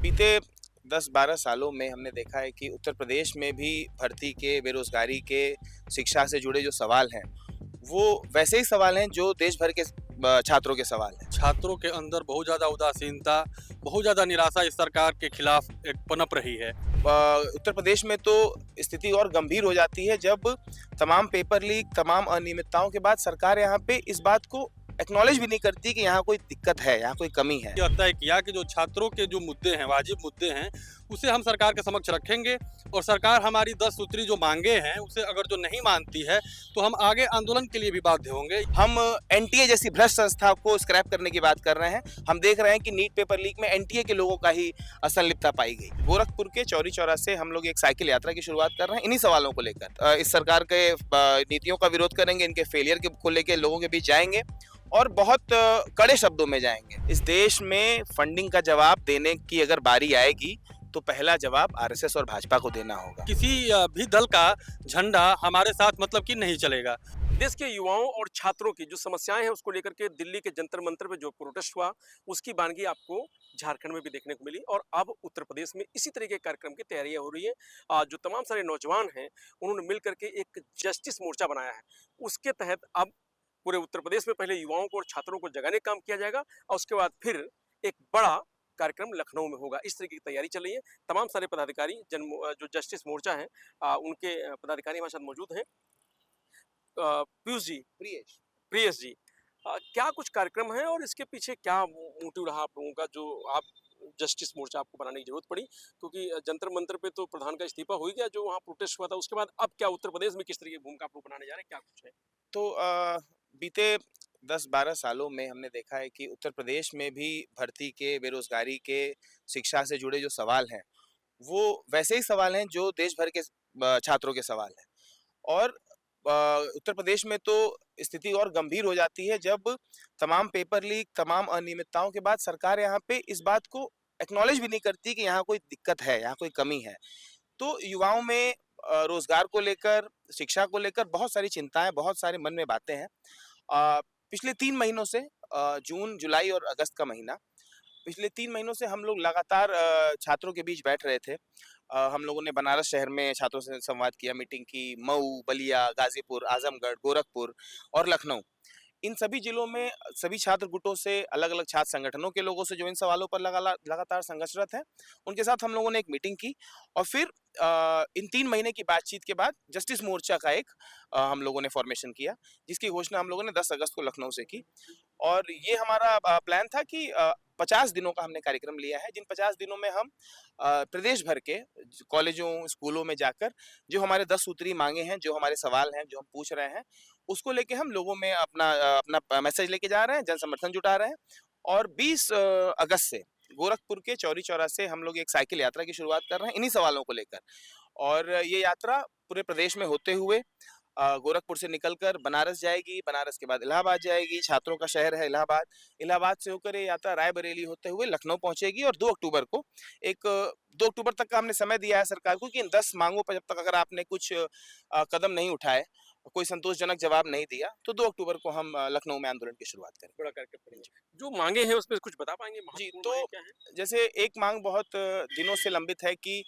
बीते 10-12 सालों में हमने देखा है कि उत्तर प्रदेश में भी भर्ती के, बेरोज़गारी के, शिक्षा से जुड़े जो सवाल हैं, वो वैसे ही सवाल हैं जो देश भर के छात्रों के सवाल हैं। छात्रों के अंदर बहुत ज़्यादा उदासीनता, बहुत ज़्यादा निराशा इस सरकार के खिलाफ एक पनप रही है। उत्तर प्रदेश में तो स्थिति और गंभीर हो जाती है जब तमाम पेपर लीक, तमाम अनियमितताओं के बाद सरकार यहाँ पे इस बात को एक्नॉलेज भी नहीं करती कि यहाँ कोई दिक्कत है, यहाँ कोई कमी है। यह तय किया कि जो छात्रों के जो मुद्दे हैं, वाजिब मुद्दे हैं, उसे हम सरकार के समक्ष रखेंगे और सरकार हमारी 10 सूत्री जो मांगे हैं, उसे अगर जो नहीं मानती है, तो हम आगे आंदोलन के लिए भी बाध्य होंगे। हम एनटीए जैसी भ्रष्ट संस्था को स्क्रैप करने की बात कर रहे हैं। हम देख रहे हैं कि नीट पेपर लीक में एनटीए के लोगों का ही संलिप्तता पाई गई। गोरखपुर के चौरी चौरा से हम लोग एक साइकिल यात्रा की शुरुआत कर रहे हैं इन्हीं सवालों को लेकर। इस सरकार के नीतियों का विरोध करेंगे, इनके फेलियर को लेकर लोगों के बीच जाएंगे और बहुत कड़े शब्दों में जाएंगे। इस देश में फंडिंग का जवाब देने की अगर बारी आएगी तो पहला जवाब आरएसएस और भाजपा को देना होगा। किसी भी दल का झंडा हमारे साथ मतलब कि नहीं चलेगा। देश के युवाओं और छात्रों की जो समस्याएं हैं उसको लेकर के दिल्ली के जंतर मंतर पे जो प्रोटेस्ट हुआ, उसकी वानगी आपको झारखंड में भी देखने को मिली और अब उत्तर प्रदेश में इसी तरह के कार्यक्रम की तैयारियां हो रही है। जो तमाम सारे नौजवान हैं उन्होंने मिल करके एक जस्टिस मोर्चा बनाया है। उसके तहत अब पूरे उत्तर प्रदेश में पहले युवाओं को और छात्रों को जगाने का काम किया जाएगा और उसके बाद फिर एक बड़ा कार्यक्रम लखनऊ में होगा। इस तरीके की तैयारी चल रही है। तमाम सारे पदाधिकारी जो जस्टिस मोर्चा है, उनके पदाधिकारी हमारे साथ मौजूद हैं। पीयूष जी, प्रियस जी, क्या कुछ कार्यक्रम है और इसके पीछे क्या मोटिव रहा आप लोगों का, जो आप जस्टिस मोर्चा आपको बनाने की जरूरत पड़ी? क्योंकि जंतर मंतर पे तो प्रधान का इस्तीफा हो ही गया जो वहाँ प्रोटेस्ट हुआ था, उसके बाद अब क्या उत्तर प्रदेश में किस तरीके की भूमिका आप लोग बनाने जा रहे हैं, क्या कुछ है? तो बीते 10-12 सालों में हमने देखा है कि उत्तर प्रदेश में भी भर्ती के, बेरोज़गारी के, शिक्षा से जुड़े जो सवाल हैं, वो वैसे ही सवाल हैं जो देश भर के छात्रों के सवाल हैं। और अ, उत्तर प्रदेश में तो स्थिति और गंभीर हो जाती है जब तमाम पेपर लीक, तमाम अनियमितताओं के बाद सरकार यहाँ पे इस बात को एक्नॉलेज भी नहीं करती कि यहाँ कोई दिक्कत है, यहाँ कोई कमी है। तो युवाओं में रोज़गार को लेकर, शिक्षा को लेकर बहुत सारी चिंताएँ, बहुत सारे मन में बातें हैं। पिछले 3 महीनों से जून, जुलाई और अगस्त का महीना, पिछले 3 महीनों से हम लोग लगातार छात्रों के बीच बैठ रहे थे। हम लोगों ने बनारस शहर में छात्रों से संवाद किया, मीटिंग की, मऊ, बलिया, गाज़ीपुर, आज़मगढ़, गोरखपुर और लखनऊ। इन सभी जिलों में सभी छात्र गुटों से, अलग-अलग छात्र संगठनों के लोगों से जो इन सवालों पर लगातार संघर्षरत हैं, उनके साथ हम लोगों ने एक मीटिंग की और फिर इन 3 महीने की बातचीत के बाद जस्टिस मोर्चा का एक हम लोगों ने फॉर्मेशन किया, जिसकी घोषणा हम लोगों ने 10 अगस्त को लखनऊ से की। और ये हमारा प्लान था कि 50 दिनों का हमने कार्यक्रम लिया है, जिन 50 दिनों में हम प्रदेश भर के कॉलेजों, स्कूलों में जाकर जो हमारे 10 सूत्री मांगे हैं, जो हमारे सवाल हैं, जो हम पूछ रहे हैं, उसको लेके हम लोगों में अपना मैसेज लेके जा रहे हैं, जन समर्थन जुटा रहे हैं। और 20 अगस्त से गोरखपुर के चौरी चौरा से हम लोग एक साइकिल यात्रा की शुरुआत कर रहे हैं इन्हीं सवालों को लेकर। और ये यात्रा पूरे प्रदेश में होते हुए गोरखपुर से निकलकर बनारस जाएगी, बनारस के बाद इलाहाबाद जाएगी, छात्रों का शहर है इलाहाबाद। इलाहाबाद से होकर ये यात्रा रायबरेली होते हुए लखनऊ पहुँचेगी और 2 अक्टूबर को एक 2 अक्टूबर तक का हमने समय दिया है सरकार को कि इन 10 मांगों पर जब तक अगर आपने कुछ कदम नहीं उठाए, कोई संतोषजनक जवाब नहीं दिया, तो 2 अक्टूबर को हम लखनऊ में आंदोलन की शुरुआत करेंगे। बड़ा कार्यक्रम करेंगे। जो मांगे हैं उसमें कुछ बता पाएंगे, जी, महत्वपूर्ण मांगे तो क्या हैं? जैसे एक मांग बहुत दिनों से लंबित है कि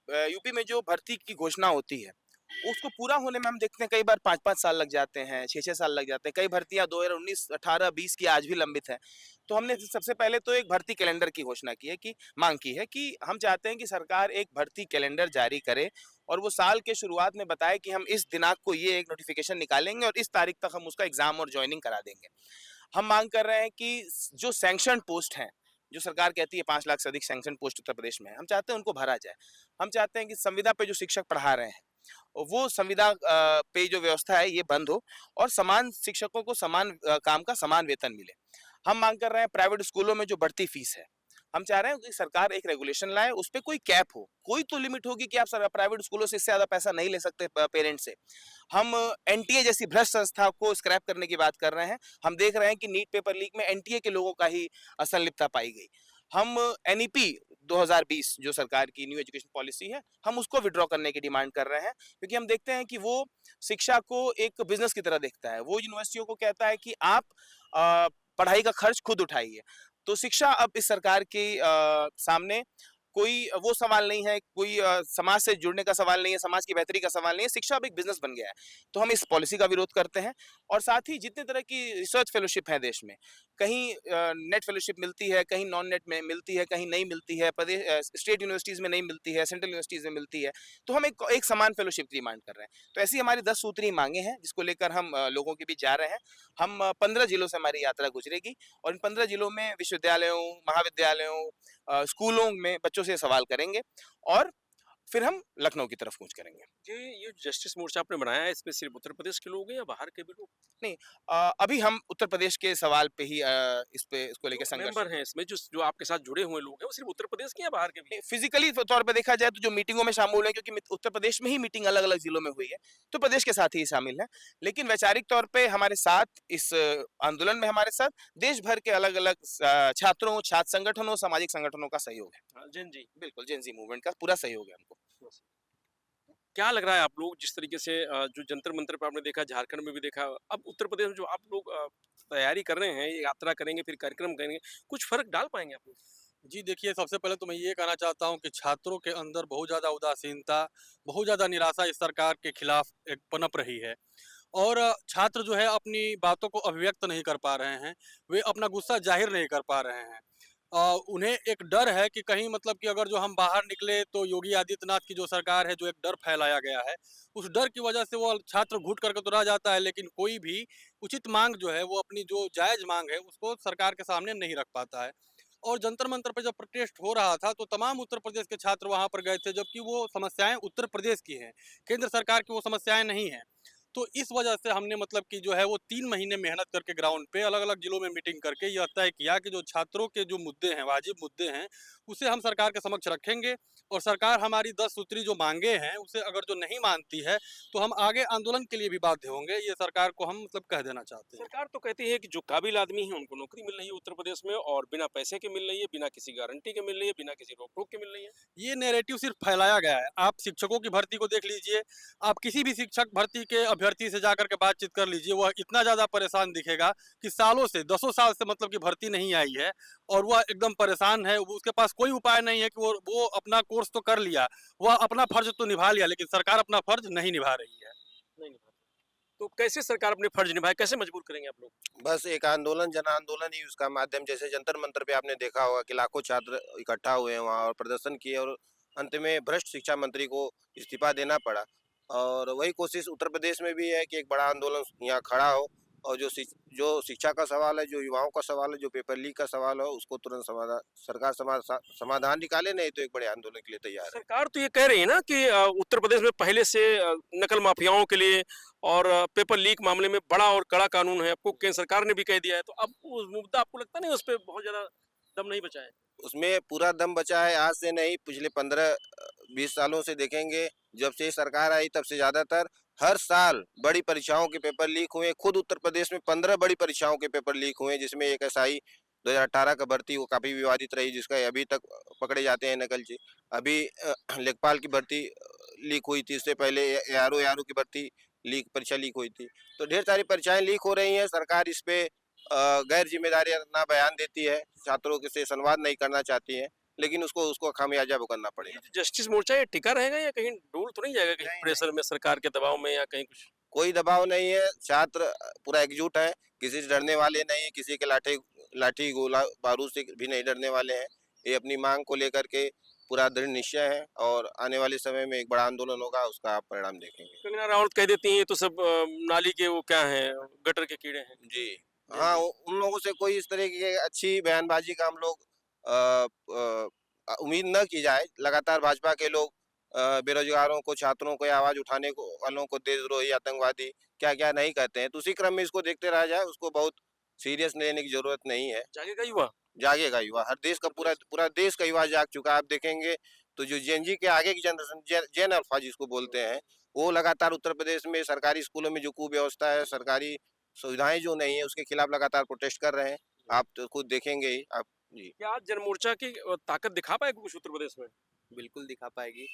यूपी में जो भर्ती की घोषणा होती है, उसको पूरा होने में हम देखते हैं कई बार 5-5 साल लग जाते हैं, 6-6 साल लग जाते हैं। कई भर्तियाँ 2019, 18, 20 की आज भी लंबित हैं। तो हमने सबसे पहले तो एक भर्ती कैलेंडर की घोषणा की है कि माँग की है कि हम चाहते हैं कि सरकार एक भर्ती कैलेंडर जारी करे और वो साल के शुरुआत में बताए कि हम इस दिनांक को ये एक नोटिफ़िकेशन निकालेंगे और इस तारीख तक हम उसका एग्ज़ाम और जॉइनिंग करा देंगे। हम माँग कर रहे हैं कि जो सैंक्शन्ड पोस्ट हैं, जो सरकार कहती है 5 लाख से अधिक सैंक्शन पोस्ट उत्तर प्रदेश में है, हम चाहते हैं उनको भरा जाए। हम चाहते हैं कि संविदा पे जो शिक्षक पढ़ा रहे हैं, वो संविदा पे जो व्यवस्था है ये बंद हो और समान शिक्षकों को समान काम का समान वेतन मिले। हम माँग कर रहे हैं प्राइवेट स्कूलों में जो बढ़ती फीस है, हम चाह रहे हैं कि सरकार एक रेगुलेशन लाए, उसपे कोई कैप हो। कोई तो लिमिट होगी कि आप प्राइवेट स्कूलों से इससे ज़्यादा पैसा नहीं ले सकते पेरेंट्स से। हम एनटीए जैसी भ्रष्ट संस्था को स्क्रैप करने की बात कर रहे हैं। हम देख रहे हैं कि नीट पेपर लीक में एनटीए के लोगों का ही संलिप्तता पाई गई। हम एनईपी 2020 जो सरकार की न्यू एजुकेशन पॉलिसी है, हम उसको विथड्रॉ करने की डिमांड कर रहे हैं क्योंकि हम देखते हैं कि वो शिक्षा को एक बिज़नेस की तरह देखता है। वो यूनिवर्सिटियों को कहता है कि आप पढ़ाई का खर्च खुद उठाइए। तो शिक्षा अब इस सरकार के सामने कोई वो सवाल नहीं है, कोई समाज से जुड़ने का सवाल नहीं है, समाज की बेहतरी का सवाल नहीं है, शिक्षा अब एक बिजनेस बन गया है। तो हम इस पॉलिसी का विरोध करते हैं और साथ ही जितने तरह की रिसर्च फेलोशिप है देश में, कहीं नेट फेलोशिप मिलती है, कहीं नॉन नेट में मिलती है, कहीं नहीं मिलती है, स्टेट यूनिवर्सिटीज में नहीं मिलती है, सेंट्रल यूनिवर्सिटीज में मिलती है, तो हम एक समान फेलोशिप की डिमांड कर रहे हैं। तो ऐसी हमारी 10 सूत्री मांगे हैं जिसको लेकर हम लोगों के बीच जा रहे हैं। हम 15 जिलों से हमारी यात्रा गुजरेगी और इन 15 जिलों में विश्वविद्यालयों, महाविद्यालयों, स्कूलों में बच्चों से सवाल करेंगे और फिर हम लखनऊ की तरफ कूच करेंगे। ये जस्टिस मोर्चा आपने बनाया है, इसमें सिर्फ उत्तर प्रदेश के लोग हैं या बाहर के भी लोग? नहीं, अभी हम उत्तर प्रदेश के सवाल पे ही इसको लेके जो संघर्ष। मेंबर हैं इसमें, जो आपके साथ जुड़े हुए लोग हैं, वो सिर्फ उत्तर प्रदेश के या बाहर के भी? फिजिकली तौर पे देखा जाए तो जो मीटिंगों में शामिल हैं, क्योंकि उत्तर प्रदेश में ही मीटिंग अलग अलग जिलों में हुई है, तो प्रदेश के साथ ही शामिल है। लेकिन वैचारिक तौर पे हमारे साथ इस आंदोलन में हमारे साथ देश भर के अलग अलग छात्रों, छात्र संगठनों, सामाजिक संगठनों का सहयोग है। हाँ, जिन जी। बिल्कुल, जेन मूवमेंट का पूरा सहयोग है हमको। क्या लग रहा है आप लोग जिस तरीके से जो जंतर मंतर पे आपने देखा, झारखंड में भी देखा, अब उत्तर प्रदेश में जो आप लोग तैयारी कर रहे हैं, ये यात्रा करेंगे, फिर कार्यक्रम करेंगे, कुछ फर्क डाल पाएंगे आप लोग? जी देखिए, सबसे पहले तो मैं ये कहना चाहता हूँ कि छात्रों के अंदर बहुत ज़्यादा उदासीनता, बहुत ज़्यादा निराशा इस सरकार के खिलाफ एक पनप रही है। और छात्र जो है अपनी बातों को अभिव्यक्त नहीं कर पा रहे हैं, वे अपना गुस्सा ज़ाहिर नहीं कर पा रहे हैं। उन्हें एक डर है कि कहीं मतलब कि अगर जो हम बाहर निकले तो योगी आदित्यनाथ की जो सरकार है, जो एक डर फैलाया गया है, उस डर की वजह से वो छात्र घुट करके तो रह जाता है, लेकिन कोई भी उचित माँग जो है, वो अपनी जो जायज़ माँग है, उसको सरकार के सामने नहीं रख पाता है। और जंतर मंतर पे जब प्रोटेस्ट हो रहा था तो तमाम उत्तर प्रदेश के छात्र वहाँ पर गए थे, जबकि वो समस्याएं उत्तर प्रदेश की हैं, केंद्र सरकार की वो समस्याएं नहीं हैं। तो इस वजह से हमने मतलब कि जो है वो 3 महीने मेहनत करके ग्राउंड पे अलग-अलग जिलों में मीटिंग करके यह तय किया कि जो छात्रों के जो मुद्दे हैं, वाजिब मुद्दे हैं, उसे हम सरकार के समक्ष रखेंगे और सरकार हमारी 10 सूत्री जो माँगे हैं, उसे अगर जो नहीं मानती है, तो हम आगे आंदोलन के लिए भी बाध्य होंगे। ये सरकार को हम मतलब कह देना चाहते हैं। सरकार तो कहती है कि जो काबिल आदमी है उनको नौकरी मिल रही है उत्तर प्रदेश में, और बिना पैसे के मिल रही है, बिना किसी गारंटी के मिल रही है, बिना किसी रोक टोक के मिल रही है। ये नैरेटिव सिर्फ फैलाया गया है। आप शिक्षकों की भर्ती को देख लीजिए, आप किसी भी शिक्षक भर्ती के अभ्यर्थी से जाकर के बातचीत कर लीजिए, वह इतना ज़्यादा परेशान दिखेगा कि सालों से, दसों साल से मतलब कि भर्ती नहीं आई है और वह एकदम परेशान है। वो उसके पास कोई उपाय नहीं है कि वो अपना कोर्स तो कर लिया, वह अपना फ़र्ज़ तो निभा लिया, लेकिन सरकार अपना फ़र्ज़ नहीं निभा रही है। नहीं निभाते। तो कैसे सरकार अपने फर्ज निभाए, कैसे मजबूर करेंगे आप लोग? बस एक आंदोलन, जन आंदोलन ही उसका माध्यम, जैसे जंतर मंतर पे आपने देखा होगा कि लाखों छात्र इकट्ठा हुए हैं वहाँ और प्रदर्शन किए और अंत में भ्रष्ट शिक्षा मंत्री को इस्तीफा देना पड़ा। और वही कोशिश उत्तर प्रदेश में भी है कि एक बड़ा आंदोलन यहाँ खड़ा हो और जो शिक्षा का सवाल है, जो युवाओं का सवाल है, जो पेपर लीक का सवाल हो, उसको तुरंत सरकार समाधान निकाले, नहीं तो एक बड़े आंदोलन के लिए तैयार है। सरकार तो ये कह रही है ना कि उत्तर प्रदेश में पहले से नकल माफियाओं के लिए और पेपर लीक मामले में बड़ा और कड़ा कानून है, आपको केंद्र सरकार ने भी कह दिया है, तो अब उस मुद्दा आपको लगता नहीं उस पर बहुत ज्यादा दम नहीं बचा है? उसमें पूरा दम बचा है, आज से नहीं, पिछले 15-20 सालों से देखेंगे, जब से ये सरकार आई तब से ज़्यादातर हर साल बड़ी परीक्षाओं के पेपर लीक हुए। खुद उत्तर प्रदेश में 15 बड़ी परीक्षाओं के पेपर लीक हुए, जिसमें एक एसआई 2018 का भर्ती वो काफ़ी विवादित रही, जिसका अभी तक पकड़े जाते हैं नकलची। अभी लेखपाल की भर्ती लीक हुई थी, इससे पहले एआरओ की भर्ती परीक्षा लीक हुई थी। तो ढेर सारी परीक्षाएं लीक हो रही हैं, सरकार इस पे गैर जिम्मेदारी अपना बयान देती है, छात्रों के से संवाद नहीं करना चाहती है, लेकिन उसको उसको खामियाजा भुगतना ये पड़ेगा। जो जस्टिस मोर्चा ये टिका रहेगा या कहीं डोल तो नहीं जाएगा, कहीं नहीं, प्रेशर में, सरकार के दबाव में, या कहीं कुछ? कोई दबाव नहीं है, छात्र पूरा एकजुट है, किसी से डरने वाले नहीं है, किसी के लाठी गोला बारूद से भी नहीं डरने वाले हैं। ये अपनी मांग को लेकर के पूरा दृढ़ निश्चय है और आने वाले समय में एक बड़ा आंदोलन होगा, उसका आप परिणाम देखेंगे। कंगना रनावत कह देती हैं तो सब नाली के वो क्या हैं, गटर के कीड़े हैं। जी, जी, हाँ, जी। उन लोगों से कोई इस तरह की अच्छी बयानबाजी का हम लोग उम्मीद न की जाए। लगातार भाजपा के लोग बेरोजगारों को, छात्रों को या आवाज उठाने को वालों को देशद्रोही, आतंकवादी क्या-क्या नहीं कहते हैं। तो उसी क्रम में इसको देखते रहा जाए, उसको बहुत सीरियस लेने की जरूरत नहीं है। जागेगा युवा। जागेगा युवा, हर देश का पूरा देश का युवा जाग चुका है। आप देखेंगे तो जो जेन जी के आगे की जनरेशन, जेन अल्फा जिसको बोलते हैं, वो लगातार उत्तर प्रदेश में सरकारी स्कूलों में जो कुव्यवस्था है, सरकारी सुविधाएं जो नहीं है, उसके खिलाफ लगातार प्रोटेस्ट कर रहे हैं। आप तो खुद देखेंगे ही आप। जी। क्या आज जनमोर्चा की ताकत दिखा पाएगा कुछ उत्तर प्रदेश में? बिल्कुल दिखा पाएगी।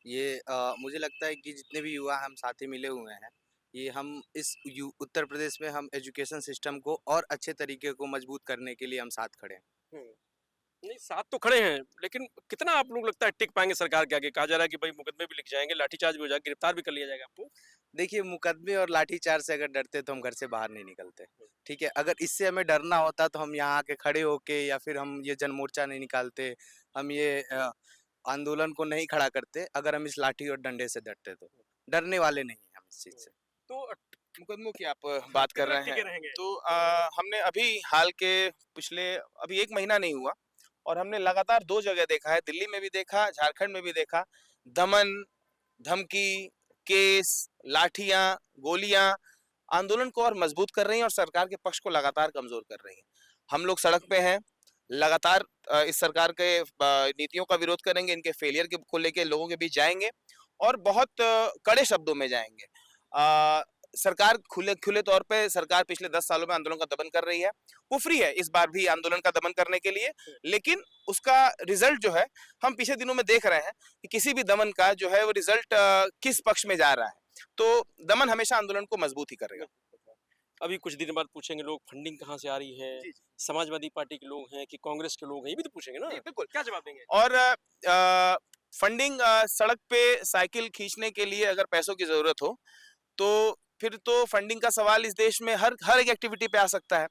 ये मुझे लगता है कि जितने भी युवा हम साथी मिले हुए हैं, ये हम इस उत्तर प्रदेश में हम एजुकेशन सिस्टम को और अच्छे तरीके को मजबूत करने के लिए हम साथ खड़े हैं। हम्म। नहीं, साथ तो खड़े हैं, लेकिन कितना आप लोग लगता है टिक पाएंगे सरकार के आगे? कहा जा रहा है कि भाई मुकदमे भी लिख जाएंगे, लाठीचार्ज भी हो जाएगा, गिरफ्तार भी कर लिया जाएगा आपको। देखिए, मुकदमे और लाठीचार्ज से अगर डरते तो हम घर से बाहर नहीं निकलते, ठीक है? अगर इससे हमें डरना होता तो हम यहाँ आके खड़े होके या फिर हम ये जन मोर्चा नहीं निकालते, हम ये आंदोलन को नहीं खड़ा करते, अगर हम इस लाठी और डंडे से डरते तो। डरने वाले नहीं हैं हम इस चीज़ से। तो मुकदमों की आप बात कर कितना रहे टिके हैं, रहेंगे? तो हमने अभी हाल के पिछले अभी 1 महीना नहीं हुआ और हमने लगातार 2 जगह देखा है, दिल्ली में भी देखा, झारखंड में भी देखा, दमन, धमकी, केस, लाठियाँ, गोलियाँ आंदोलन को और मजबूत कर रही हैं और सरकार के पक्ष को लगातार कमजोर कर रही हैं। हम लोग सड़क पे हैं, लगातार इस सरकार के नीतियों का विरोध करेंगे, इनके फेलियर के को लेके लोगों के बीच जाएंगे और बहुत कड़े शब्दों में जाएंगे। सरकार खुले खुले तौर पे सरकार पिछले 10 सालों में आंदोलन का दमन कर रही है, कुफरी है इस बार भी आंदोलन का दमन करने के लिए, लेकिन उसका रिजल्ट जो है हम पिछले दिनों में देख रहे हैं कि किसी भी दमन का जो है वो रिजल्ट किस पक्ष में जा रहा है। तो दमन हमेशा आंदोलन को मजबूत ही करेगा। अभी कुछ दिन बाद पूछेंगे लोग फंडिंग कहाँ से आ रही है, जी, जी। समाजवादी पार्टी के लोग हैं कि कांग्रेस के लोग हैं, ये भी तो पूछेंगे ना। जी, बिल्कुल। क्या जवाब देंगे? और फंडिंग सड़क पे साइकिल खींचने के लिए अगर पैसों की जरूरत हो तो फिर तो फंडिंग का सवाल इस देश में हर हर एक एक्टिविटी पे आ सकता है।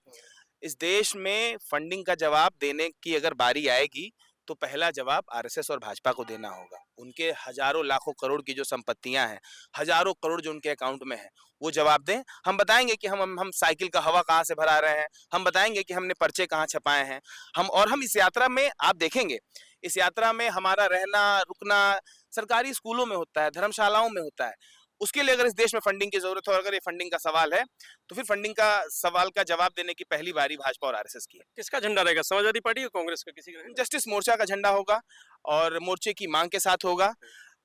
इस देश में फंडिंग का जवाब देने की अगर बारी आएगी तो पहला जवाब आरएसएस और भाजपा को देना होगा। उनके हजारों लाखों करोड़ की जो संपत्तियां हैं, हजारों करोड़ जो उनके अकाउंट में है, वो जवाब दें। हम बताएंगे कि हम साइकिल का हवा कहाँ से भरा रहे हैं, हम बताएंगे कि हमने पर्चे कहाँ छपाए हैं। हम इस यात्रा में आप देखेंगे, इस यात्रा में हमारा रहना रुकना सरकारी स्कूलों में होता है, धर्मशालाओं में होता है। उसके लिए अगर इस देश में फंडिंग की जरूरत हो, अगर ये फंडिंग का सवाल है तो फिर फंडिंग का सवाल का जवाब देने की पहली बारी भाजपा और आरएसएस की है। किसका झंडा रहेगा, समाजवादी पार्टी या कांग्रेस का, किसी का रहेगा? जस्टिस मोर्चा का झंडा होगा और मोर्चे की मांग के साथ होगा।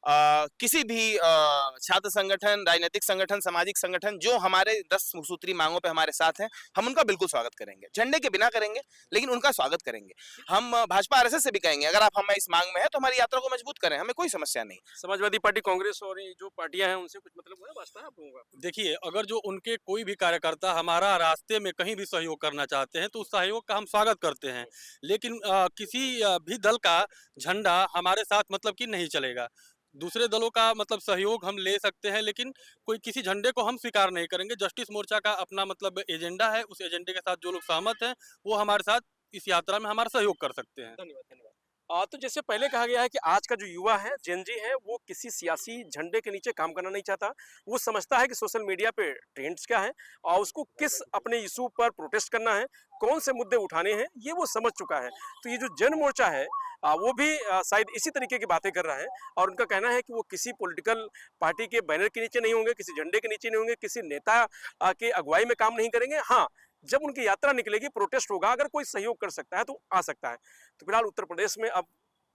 किसी भी छात्र संगठन, राजनीतिक संगठन, सामाजिक संगठन जो हमारे 10 सूत्री मांगों पे हमारे साथ हैं, हम उनका बिल्कुल स्वागत करेंगे। झंडे के बिना करेंगे, लेकिन उनका स्वागत करेंगे। हम भाजपा आरएसएस से भी कहेंगे, अगर आप हमें इस मांग में है तो हमारी यात्रा को मजबूत करें, हमें कोई समस्या नहीं। समाजवादी पार्टी, कांग्रेस और ये जो पार्टियां हैं उनसे कुछ मतलब हुआ है, वास्ता है आप लोगों का? देखिए, अगर जो उनके कोई भी कार्यकर्ता हमारा रास्ते में कहीं भी सहयोग करना चाहते हैं, तो उस सहयोग का हम स्वागत करते हैं। लेकिन किसी भी दल का झंडा हमारे साथ मतलब कि नहीं चलेगा। दूसरे दलों का मतलब सहयोग हम ले सकते हैं, लेकिन कोई किसी झंडे को हम स्वीकार नहीं करेंगे। जस्टिस मोर्चा का अपना मतलब एजेंडा है, उस एजेंडे के साथ जो लोग सहमत हैं, वो हमारे साथ इस यात्रा में हमारा सहयोग कर सकते हैं। धन्यवाद, धन्यवाद। तो जैसे पहले कहा गया है कि आज का जो युवा है, जेन ज़ी है, वो किसी सियासी झंडे के नीचे काम करना नहीं चाहता। वो समझता है कि सोशल मीडिया पे ट्रेंड्स क्या है और उसको किस अपने इश्यू पर प्रोटेस्ट करना है, कौन से मुद्दे उठाने हैं, ये वो समझ चुका है। तो ये जो जन मोर्चा है वो भी शायद इसी तरीके की बातें कर रहा है और उनका कहना है कि वो किसी पॉलिटिकल पार्टी के बैनर के नीचे नहीं होंगे, किसी झंडे के नीचे नहीं होंगे, किसी नेता के अगुवाई में काम नहीं करेंगे। हाँ, जब उनकी यात्रा निकलेगी, प्रोटेस्ट होगा, अगर कोई सहयोग कर सकता है तो आ सकता है। तो फिलहाल उत्तर प्रदेश में अब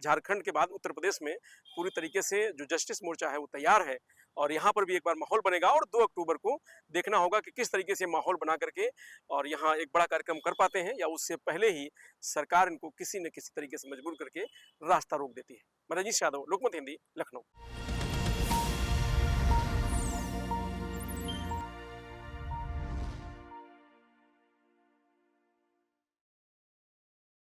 झारखंड के बाद उत्तर प्रदेश में पूरी तरीके से जो जस्टिस मोर्चा है वो तैयार है और यहाँ पर भी एक बार माहौल बनेगा और 2 अक्टूबर को देखना होगा कि किस तरीके से माहौल बना करके और यहाँ एक बड़ा कार्यक्रम कर पाते हैं या उससे पहले ही सरकार इनको किसी न किसी तरीके से मजबूर करके रास्ता रोक देती है। मैं रजनीश यादव, लोकमत हिंदी, लखनऊ।